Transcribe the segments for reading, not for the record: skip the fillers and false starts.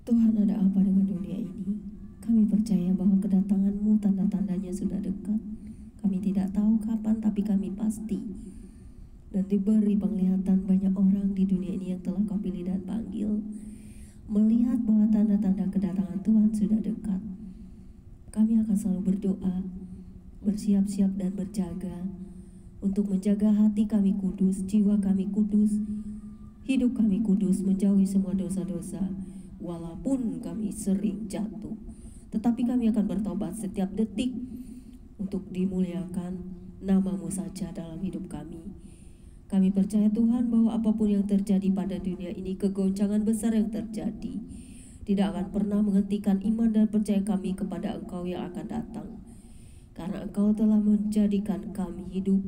Tuhan, ada apa dengan dunia ini? Kami percaya bahwa kedatangan-Mu tanda-tandanya sudah dekat. Kami tidak tahu kapan, tapi kami pasti. Dan diberi penglihatan banyak orang di dunia ini yang telah Kau pilih dan panggil, melihat bahwa tanda-tanda kedatangan Tuhan sudah dekat. Kami akan selalu berdoa, bersiap-siap dan berjaga untuk menjaga hati kami kudus, jiwa kami kudus, hidup kami kudus, menjauhi semua dosa-dosa. Walaupun kami sering jatuh, tetapi kami akan bertobat setiap detik untuk dimuliakan nama-Mu saja dalam hidup kami. Kami percaya Tuhan bahwa apapun yang terjadi pada dunia ini, kegoncangan besar yang terjadi tidak akan pernah menghentikan iman dan percaya kami kepada Engkau yang akan datang. Karena Engkau telah menjadikan kami hidup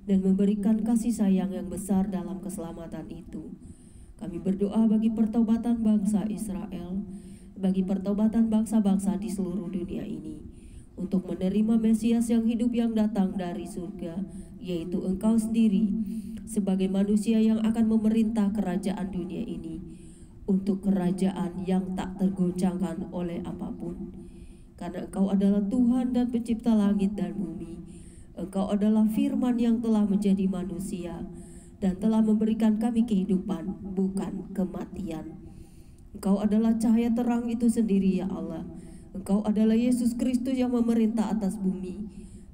dan memberikan kasih sayang yang besar dalam keselamatan itu. Kami berdoa bagi pertobatan bangsa Israel, bagi pertobatan bangsa-bangsa di seluruh dunia ini, untuk menerima Mesias yang hidup yang datang dari surga, yaitu Engkau sendiri, sebagai manusia yang akan memerintah kerajaan dunia ini, untuk kerajaan yang tak tergoncangkan oleh apapun. Karena Engkau adalah Tuhan dan pencipta langit dan bumi. Engkau adalah firman yang telah menjadi manusia dan telah memberikan kami kehidupan, bukan kematian. Engkau adalah cahaya terang itu sendiri, ya Allah. Engkau adalah Yesus Kristus yang memerintah atas bumi.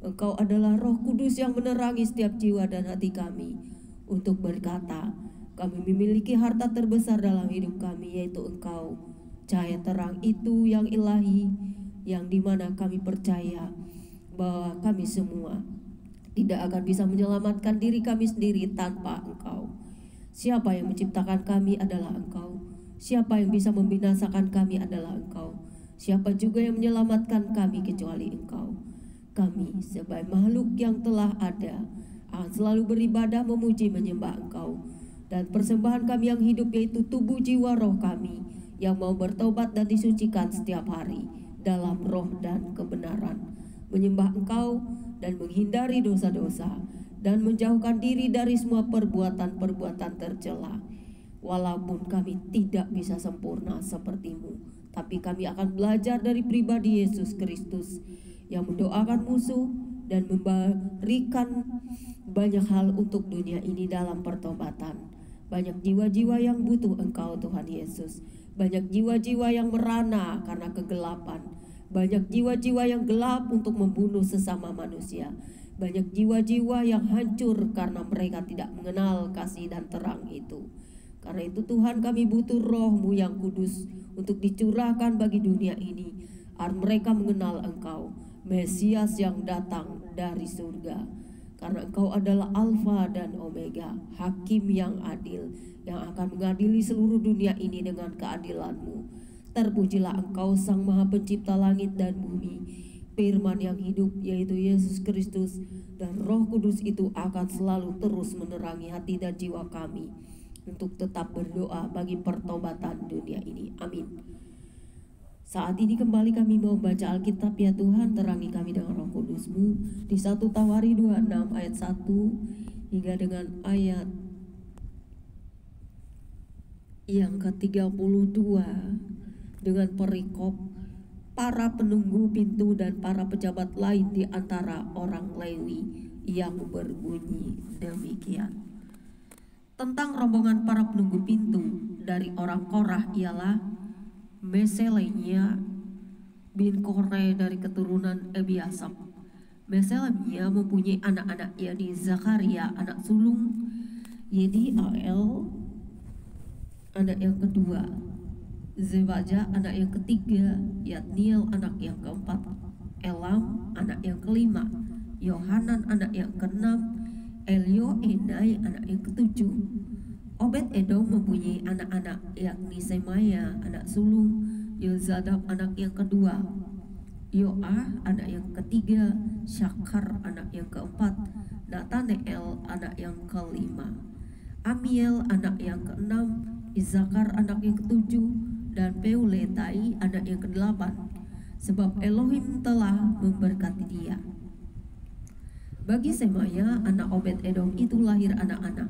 Engkau adalah Roh Kudus yang menerangi setiap jiwa dan hati kami untuk berkata, kami memiliki harta terbesar dalam hidup kami, yaitu Engkau, cahaya terang itu yang ilahi, yang dimana kami percaya bahwa kami semua tidak akan bisa menyelamatkan diri kami sendiri tanpa Engkau. Siapa yang menciptakan kami adalah Engkau. Siapa yang bisa membinasakan kami adalah Engkau. Siapa juga yang menyelamatkan kami kecuali Engkau. Kami sebagai makhluk yang telah ada akan selalu beribadah, memuji, menyembah Engkau. Dan persembahan kami yang hidup, yaitu tubuh, jiwa, roh kami yang mau bertobat dan disucikan setiap hari dalam roh dan kebenaran, menyembah Engkau dan menghindari dosa-dosa dan menjauhkan diri dari semua perbuatan-perbuatan tercela. Walaupun kami tidak bisa sempurna seperti-Mu, tapi kami akan belajar dari pribadi Yesus Kristus yang mendoakan musuh dan memberikan banyak hal untuk dunia ini dalam pertobatan. Banyak jiwa-jiwa yang butuh Engkau, Tuhan Yesus. Banyak jiwa-jiwa yang merana karena kegelapan. Banyak jiwa-jiwa yang gelap untuk membunuh sesama manusia. Banyak jiwa-jiwa yang hancur karena mereka tidak mengenal kasih dan terang itu. Karena itu Tuhan, kami butuh Roh-Mu yang kudus untuk dicurahkan bagi dunia ini, agar mereka mengenal Engkau, Mesias yang datang dari surga. Karena Engkau adalah Alfa dan Omega, Hakim yang adil, yang akan mengadili seluruh dunia ini dengan keadilan-Mu. Terpujilah Engkau, Sang Maha Pencipta langit dan bumi. Firman yang hidup, yaitu Yesus Kristus, dan Roh Kudus itu akan selalu terus menerangi hati dan jiwa kami untuk tetap berdoa bagi pertobatan dunia ini. Amin. Saat ini kembali kami mau baca Alkitab, ya Tuhan, terangi kami dengan Roh Kudus-Mu di 1 Tawari 26 ayat 1 hingga dengan ayat yang ke-32 dengan perikop para penunggu pintu dan para pejabat lain di antara orang Lewi yang berbunyi demikian. Tentang rombongan para penunggu pintu dari orang Korah ialah Meselenia bin Kore dari keturunan Ebiasap. Meselenia mempunyai anak-anak, yakni Zakaria anak sulung, Yediael anak yang kedua, Zebaja anak yang ketiga, Yatniel anak yang keempat, Elam anak yang kelima, Yohanan anak yang keenam, Elioenai anak yang ketujuh. Obed Edom mempunyai anak-anak, yakni Semaya anak sulung, Yozadab anak yang kedua, Yoah anak yang ketiga, Syakar anak yang keempat, Nataneel anak yang kelima, Amiel anak yang keenam, Izakar anak yang ketujuh, dan Peuletai anak yang kedelapan, sebab Elohim telah memberkati dia. Bagi Semaya anak Obed Edom itu lahir anak-anak.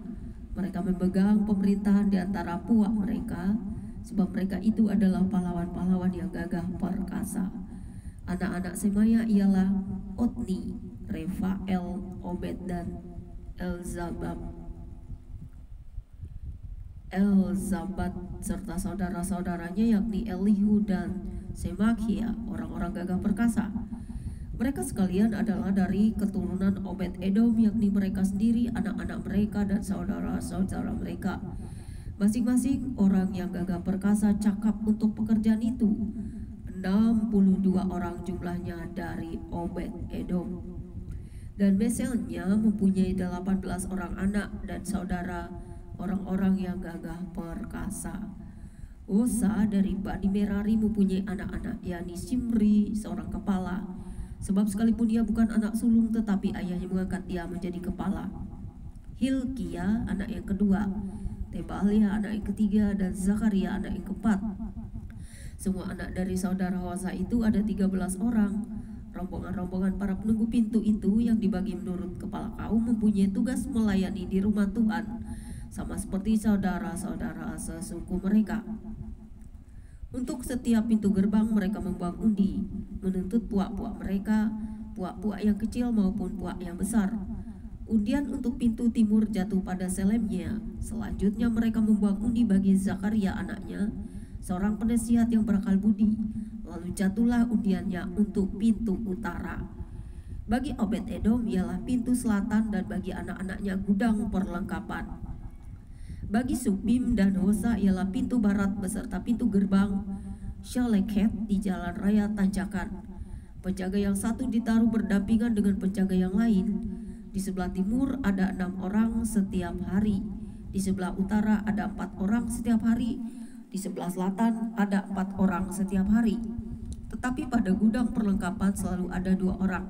Mereka memegang pemerintahan di antara puak mereka, sebab mereka itu adalah pahlawan-pahlawan yang gagah perkasa. Anak-anak Semaya ialah Otni, Refael, Obed, dan Elzabat serta saudara-saudaranya yakni Elihu dan Semakia, orang-orang gagah perkasa. Mereka sekalian adalah dari keturunan Obed Edom, yakni mereka sendiri, anak-anak mereka, dan saudara-saudara mereka. Masing-masing orang yang gagah perkasa cakap untuk pekerjaan itu. 62 orang jumlahnya dari Obed Edom. Dan Meselnya mempunyai 18 orang anak dan saudara, orang-orang yang gagah perkasa. Hosa dari Bani Merari mempunyai anak-anak, yakni Simri, seorang kepala, sebab sekalipun dia bukan anak sulung tetapi ayahnya mengangkat dia menjadi kepala. Hilkia anak yang kedua, Tebalia anak yang ketiga, dan Zakaria anak yang keempat. Semua anak dari saudara Hosa itu ada 13 orang. Rombongan-rombongan para penunggu pintu itu yang dibagi menurut kepala kaum mempunyai tugas melayani di rumah Tuhan, sama seperti saudara-saudara sesuku mereka. Untuk setiap pintu gerbang mereka membuang undi, menuntut puak-puak mereka, puak-puak yang kecil maupun puak yang besar. Undian untuk pintu timur jatuh pada Selemnya. Selanjutnya mereka membuang undi bagi Zakaria anaknya, seorang penasihat yang berakal budi. Lalu jatuhlah undiannya untuk pintu utara. Bagi Obed Edom ialah pintu selatan, dan bagi anak-anaknya gudang perlengkapan. Bagi Subim dan Hosa ialah pintu barat beserta pintu gerbang Shaleket di jalan raya tanjakan. Penjaga yang satu ditaruh berdampingan dengan penjaga yang lain. Di sebelah timur ada 6 orang setiap hari. Di sebelah utara ada 4 orang setiap hari. Di sebelah selatan ada 4 orang setiap hari. Tetapi pada gudang perlengkapan selalu ada 2 orang.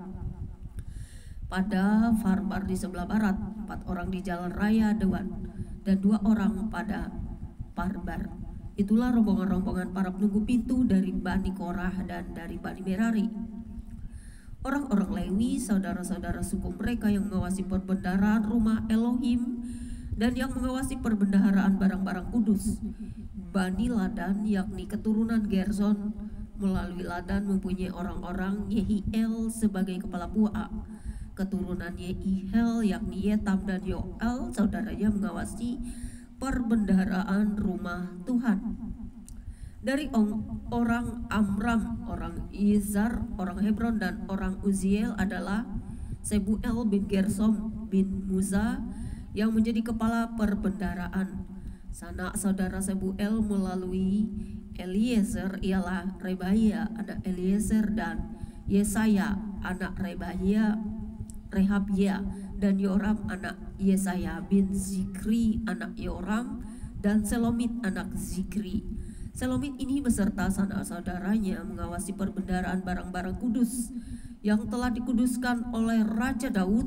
Pada Farbar di sebelah barat, 4 orang di jalan raya Dewan, dan 2 orang pada Farbar. Itulah rombongan-rombongan para penunggu pintu dari Bani Korah dan dari Bani Merari. Orang-orang Lewi, saudara-saudara suku mereka yang mengawasi perbendaharaan rumah Elohim dan yang mengawasi perbendaharaan barang-barang kudus. Bani Ladan, yakni keturunan Gerson, melalui Ladan mempunyai orang-orang Yehiel sebagai kepala puak. Keturunan Yehiel yakni Yetam dan Yoel, saudaranya mengawasi perbendaharaan rumah Tuhan. Dari orang Amram, orang Izar, orang Hebron, dan orang Uziel adalah Sebuel bin Gersom bin Musa yang menjadi kepala perbendaharaan. Sanak saudara Sebuel melalui Eliezer ialah Rebahia anak Eliezer, dan Yesaya anak Rebahia, Rehabia, dan Yoram anak Yesaya bin Zikri anak Yoram, dan Selomit anak Zikri. Selomit ini beserta sanak saudaranya mengawasi perbendaharaan barang-barang kudus yang telah dikuduskan oleh Raja Daud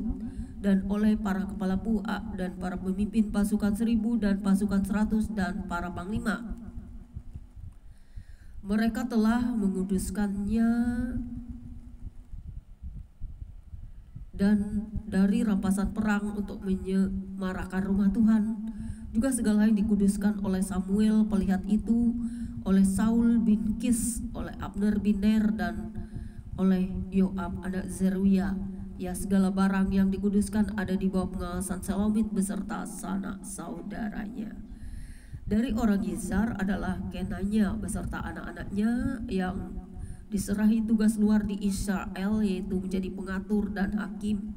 dan oleh para kepala puak dan para pemimpin pasukan 1000 dan pasukan 100 dan para panglima. Mereka telah menguduskannya dan dari rampasan perang untuk menyemarakan rumah Tuhan. Juga segala yang dikuduskan oleh Samuel pelihat itu, oleh Saul bin Kis, oleh Abner bin Ner, dan oleh Yoab anak Zeruya. Ya, segala barang yang dikuduskan ada di bawah pengawasan Selomit beserta sanak saudaranya. Dari orang Yizar adalah Kenanya beserta anak-anaknya yang diserahi tugas luar di Israel, yaitu menjadi pengatur dan hakim.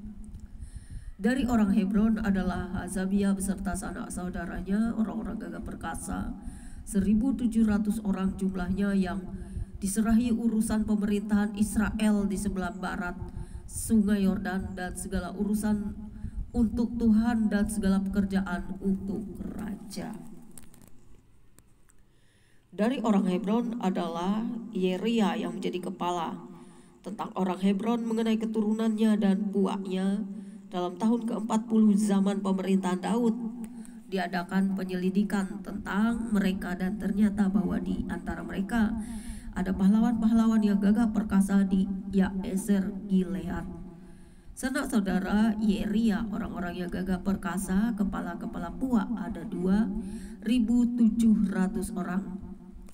Dari orang Hebron adalah Hazabia beserta sanak saudaranya, orang-orang gagah perkasa, 1.700 orang jumlahnya yang diserahi urusan pemerintahan Israel di sebelah barat Sungai Yordan dan segala urusan untuk Tuhan dan segala pekerjaan untuk raja. Dari orang Hebron adalah Yeria yang menjadi kepala. Tentang orang Hebron mengenai keturunannya dan puaknya, dalam tahun ke-40 zaman pemerintahan Daud diadakan penyelidikan tentang mereka, dan ternyata bahwa di antara mereka ada pahlawan-pahlawan yang gagah perkasa di Yaeser Gilead. Sanak saudara Yeria, orang-orang yang gagah perkasa, kepala-kepala puak ada 2.700 orang.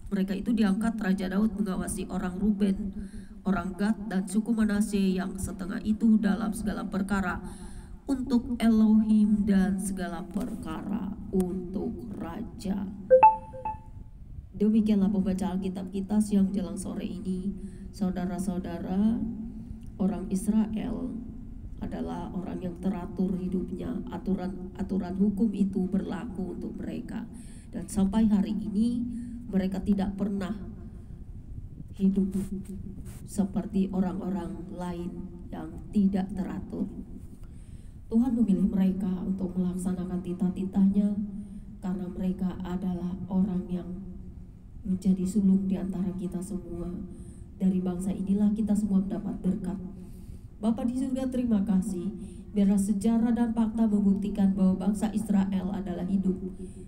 Mereka itu diangkat Raja Daud mengawasi orang Ruben, orang Gad, dan suku Manase yang setengah itu dalam segala perkara untuk Elohim dan segala perkara untuk raja. Demikianlah pembacaan Alkitab kita siang jelang sore ini. Saudara-saudara, orang Israel adalah orang yang teratur hidupnya. Aturan hukum itu berlaku untuk mereka. Dan sampai hari ini mereka tidak pernah hidup seperti orang-orang lain yang tidak teratur. Tuhan memilih mereka untuk melaksanakan titah-titahnya karena mereka adalah orang yang menjadi sulung di antara kita semua. Dari bangsa inilah kita semua mendapat berkat. Bapa di surga, terima kasih. Biarlah sejarah dan fakta membuktikan bahwa bangsa Israel adalah hidup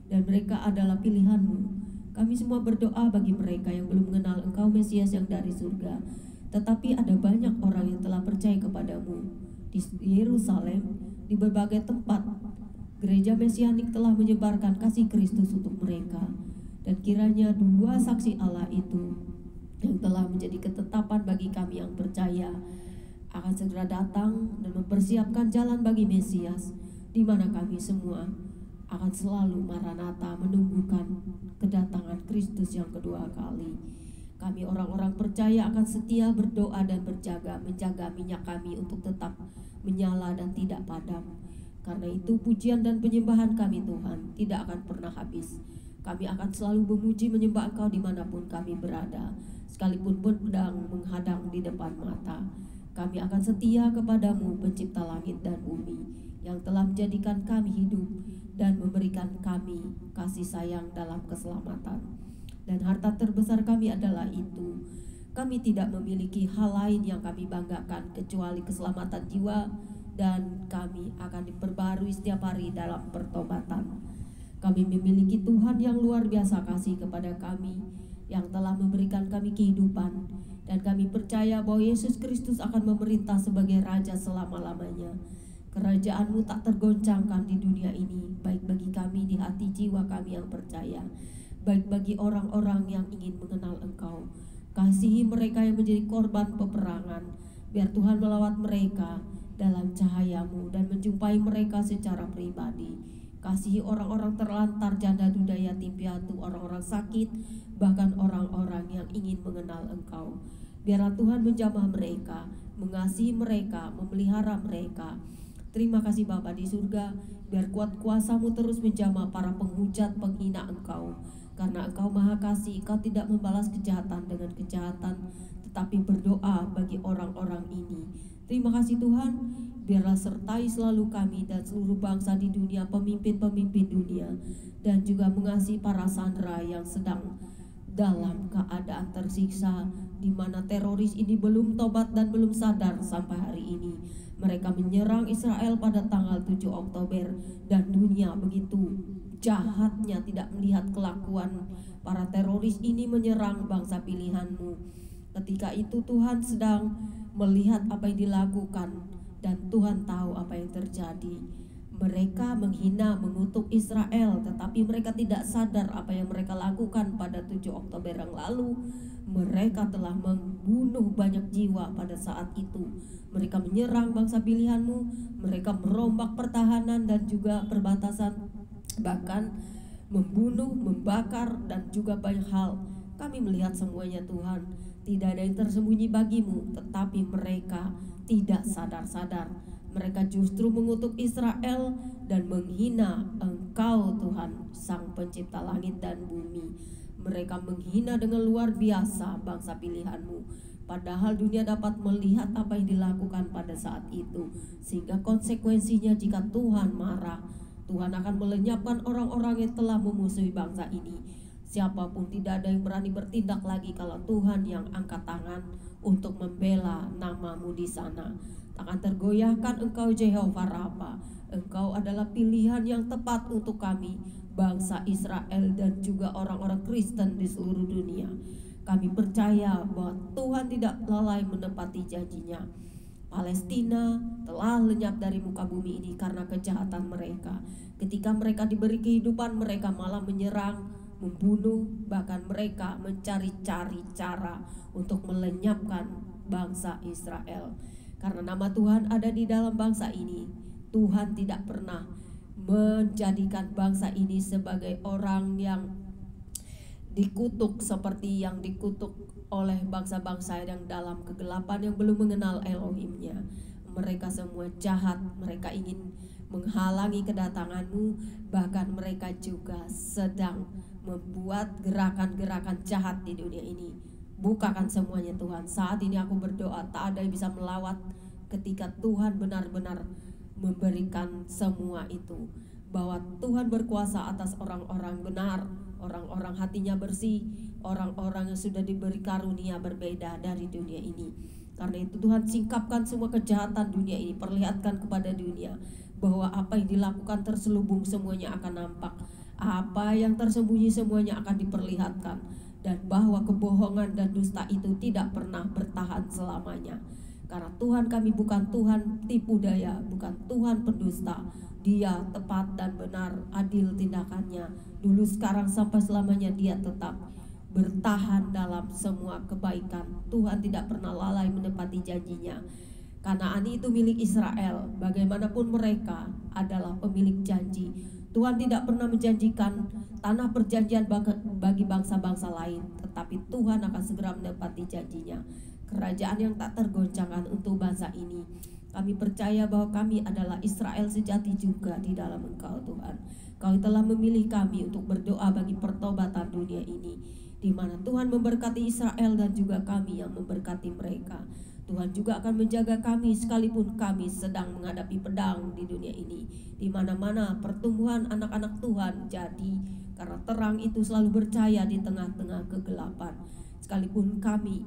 dan mereka adalah pilihan-Mu. Kami semua berdoa bagi mereka yang belum mengenal Engkau Mesias yang dari surga. Tetapi ada banyak orang yang telah percaya kepadamu. Di Yerusalem, di berbagai tempat, gereja Mesianik telah menyebarkan kasih Kristus untuk mereka. Dan kiranya dua saksi Allah itu yang telah menjadi ketetapan bagi kami yang percaya akan segera datang dan mempersiapkan jalan bagi Mesias, di mana kami semua akan selalu maranatha menunggukan kedatangan Kristus yang kedua kali. Kami orang-orang percaya akan setia berdoa dan menjaga minyak kami untuk tetap menyala dan tidak padam. Karena itu pujian dan penyembahan kami Tuhan tidak akan pernah habis. Kami akan selalu memuji menyembah Engkau dimanapun kami berada, sekalipun pedang menghadang di depan mata. Kami akan setia kepadamu, pencipta langit dan bumi, yang telah menjadikan kami hidup dan memberikan kami kasih sayang dalam keselamatan. Dan harta terbesar kami adalah itu. Kami tidak memiliki hal lain yang kami banggakan kecuali keselamatan jiwa, dan kami akan diperbarui setiap hari dalam pertobatan. Kami memiliki Tuhan yang luar biasa kasih kepada kami, yang telah memberikan kami kehidupan, dan kami percaya bahwa Yesus Kristus akan memerintah sebagai Raja selama-lamanya. Kerajaan-Mu tak tergoncangkan di dunia ini, baik bagi kami di hati jiwa kami yang percaya, baik bagi orang-orang yang ingin mengenal Engkau. Kasihi mereka yang menjadi korban peperangan, biar Tuhan melawat mereka dalam cahaya-Mu dan menjumpai mereka secara pribadi. Kasihi orang-orang terlantar, janda, duda, yatim piatu, orang-orang sakit, bahkan orang-orang yang ingin mengenal Engkau. Biarlah Tuhan menjamah mereka, mengasihi mereka, memelihara mereka. Terima kasih Bapa di surga, biar kuat kuasa-Mu terus menjamah para penghujat, penghina Engkau. Karena Engkau Maha Kasih, Engkau tidak membalas kejahatan dengan kejahatan, tetapi berdoa bagi orang-orang ini. Terima kasih Tuhan, biarlah sertai selalu kami dan seluruh bangsa di dunia, pemimpin-pemimpin dunia, dan juga mengasihi para sandera yang sedang dalam keadaan tersiksa, di mana teroris ini belum tobat dan belum sadar sampai hari ini. Mereka menyerang Israel pada tanggal 7 Oktober, dan dunia begitu jahatnya tidak melihat kelakuan para teroris ini menyerang bangsa pilihan-Mu. Ketika itu Tuhan sedang melihat apa yang dilakukan, dan Tuhan tahu apa yang terjadi. Mereka menghina, mengutuk Israel, tetapi mereka tidak sadar apa yang mereka lakukan pada 7 Oktober yang lalu. Mereka telah membunuh banyak jiwa pada saat itu. Mereka menyerang bangsa pilihan-Mu, mereka merombak pertahanan dan juga perbatasan, bahkan membunuh, membakar, dan juga banyak hal. Kami melihat semuanya Tuhan. Tidak ada yang tersembunyi bagi-Mu, tetapi mereka tidak sadar-sadar. Mereka justru mengutuk Israel dan menghina Engkau Tuhan, Sang Pencipta langit dan bumi. Mereka menghina dengan luar biasa bangsa pilihan-Mu. Padahal dunia dapat melihat apa yang dilakukan pada saat itu. Sehingga konsekuensinya jika Tuhan marah, Tuhan akan melenyapkan orang-orang yang telah memusuhi bangsa ini. Siapapun tidak ada yang berani bertindak lagi kalau Tuhan yang angkat tangan untuk membela nama-Mu di sana. Takkan tergoyahkan Engkau Jehovah Rafa. Engkau adalah pilihan yang tepat untuk kami, bangsa Israel dan juga orang-orang Kristen di seluruh dunia. Kami percaya bahwa Tuhan tidak lalai menepati janjinya. Palestina telah lenyap dari muka bumi ini karena kejahatan mereka. Ketika mereka diberi kehidupan, mereka malah menyerang membunuh, bahkan mereka mencari-cari cara untuk melenyapkan bangsa Israel. Karena nama Tuhan ada di dalam bangsa ini, Tuhan tidak pernah menjadikan bangsa ini sebagai orang yang dikutuk seperti yang dikutuk oleh bangsa-bangsa yang dalam kegelapan yang belum mengenal Elohimnya. Mereka semua jahat, mereka ingin menghalangi kedatanganmu, bahkan mereka juga sedang membuat gerakan-gerakan jahat di dunia ini. Bukakan semuanya Tuhan. Saat ini aku berdoa, tak ada yang bisa melawat ketika Tuhan benar-benar memberikan semua itu, bahwa Tuhan berkuasa atas orang-orang benar, orang-orang hatinya bersih, orang-orang yang sudah diberi karunia berbeda dari dunia ini. Karena itu Tuhan singkapkan semua kejahatan dunia ini, perlihatkan kepada dunia bahwa apa yang dilakukan terselubung semuanya akan nampak, apa yang tersembunyi semuanya akan diperlihatkan, dan bahwa kebohongan dan dusta itu tidak pernah bertahan selamanya. Karena Tuhan kami bukan Tuhan tipu daya, bukan Tuhan pendusta. Dia tepat dan benar, adil tindakannya. Dulu, sekarang, sampai selamanya Dia tetap bertahan dalam semua kebaikan. Tuhan tidak pernah lalai menepati janjinya. Kanaan itu milik Israel. Bagaimanapun mereka adalah pemilik janji. Tuhan tidak pernah menjanjikan tanah perjanjian bagi bangsa-bangsa lain, tetapi Tuhan akan segera menepati janjinya. Kerajaan yang tak tergoncangkan untuk bangsa ini. Kami percaya bahwa kami adalah Israel sejati juga di dalam Engkau Tuhan. Kau telah memilih kami untuk berdoa bagi pertobatan dunia ini, di mana Tuhan memberkati Israel dan juga kami yang memberkati mereka. Tuhan juga akan menjaga kami sekalipun kami sedang menghadapi pedang di dunia ini. Di mana-mana pertumbuhan anak-anak Tuhan jadi, karena terang itu selalu bercahaya di tengah-tengah kegelapan. Sekalipun kami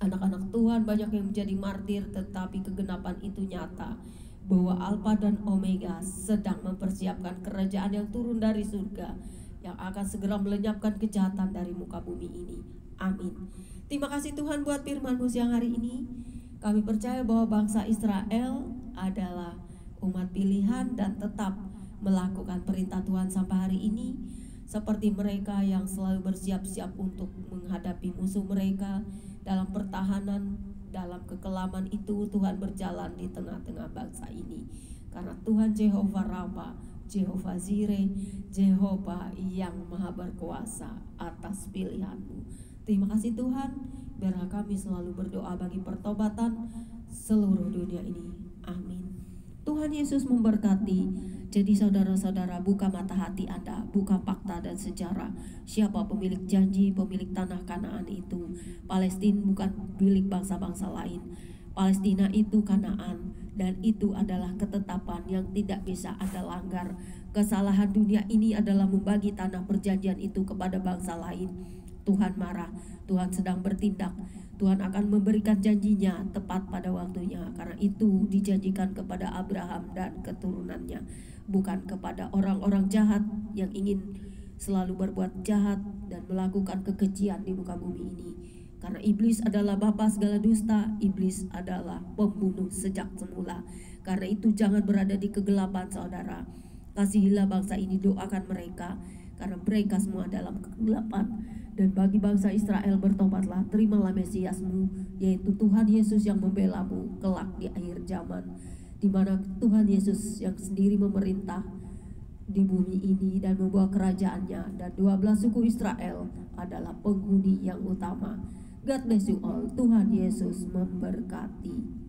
anak-anak Tuhan banyak yang menjadi martir, tetapi kegenapan itu nyata, bahwa Alfa dan Omega sedang mempersiapkan kerajaan yang turun dari surga, yang akan segera melenyapkan kejahatan dari muka bumi ini. Amin. Terima kasih Tuhan buat firman-Mu siang hari ini. Kami percaya bahwa bangsa Israel adalah umat pilihan dan tetap melakukan perintah Tuhan sampai hari ini, seperti mereka yang selalu bersiap-siap untuk menghadapi musuh mereka dalam pertahanan, dalam kekelaman itu. Tuhan berjalan di tengah-tengah bangsa ini, karena Tuhan Jehovah Rafa, Jehovah Jireh, Jehovah yang maha berkuasa atas pilihan-Mu. Terima kasih Tuhan, biarlah kami selalu berdoa bagi pertobatan seluruh dunia ini. Amin. Tuhan Yesus memberkati. Jadi saudara-saudara, buka mata hati Anda, buka fakta dan sejarah. Siapa pemilik janji, pemilik tanah Kanaan itu? Palestina bukan milik bangsa-bangsa lain. Palestina itu Kanaan, dan itu adalah ketetapan yang tidak bisa Anda langgar. Kesalahan dunia ini adalah membagi tanah perjanjian itu kepada bangsa lain. Tuhan marah, Tuhan sedang bertindak. Tuhan akan memberikan janjinya tepat pada waktunya, karena itu dijanjikan kepada Abraham dan keturunannya, bukan kepada orang-orang jahat yang ingin selalu berbuat jahat dan melakukan kekejian di muka bumi ini. Karena iblis adalah bapa segala dusta, iblis adalah pembunuh sejak semula. Karena itu jangan berada di kegelapan saudara. Kasihilah bangsa ini, doakan mereka, karena mereka semua dalam kegelapan. Dan bagi bangsa Israel, bertobatlah, terimalah Mesiasmu, yaitu Tuhan Yesus yang membela-Mu kelak di akhir zaman, di mana Tuhan Yesus yang sendiri memerintah di bumi ini dan membawa kerajaannya, dan 12 suku Israel adalah penghuni yang utama. God bless you all. Tuhan Yesus memberkati.